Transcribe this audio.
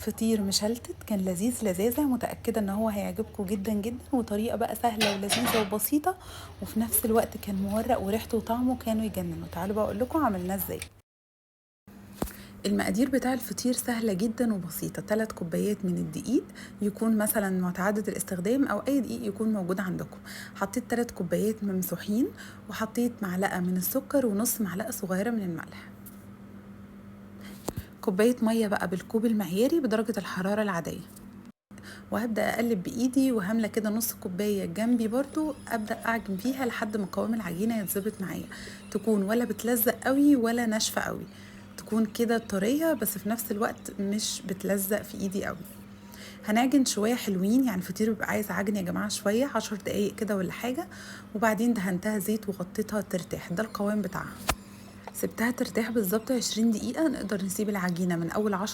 فطير مشلتت كان لذيذ لذاذة، متأكدة ان هو هيعجبكم جدا جدا، وطريقة بقى سهلة ولذيذة وبسيطة، وفي نفس الوقت كان مورق وريحته وطعمه كانوا يجننوا. تعالوا بقى اقول لكم عملناه ازاي. المقادير بتاع الفطير سهلة جدا وبسيطة. 3 كوبايات من الدقيق، يكون مثلا متعدد الاستخدام او اي دقيق يكون موجود عندكم. حطيت 3 كوبايات ممسوحين، وحطيت معلقة من السكر ونص معلقة صغيرة من الملح. كوباية مية بقى بالكوب المعياري بدرجة الحرارة العادية، وهبدأ أقلب بإيدي، وهملة كده نص كوباية جنبي برضو أبدأ أعجن فيها لحد ما قوام العجينة يتظبط معايا، تكون ولا بتلزق قوي ولا ناشفة قوي، تكون كده طرية بس في نفس الوقت مش بتلزق في إيدي قوي. هنعجن شوية حلوين، يعني الفطير بيبقى عايز عجن يا جماعة شوية 10 دقايق كده ولا حاجة، وبعدين دهنتها زيت وغطيتها ترتاح. ده القوام بتاعها. سبتها ترتاح بالظبط 20 دقيقة. نقدر نسيب العجينة من أول 10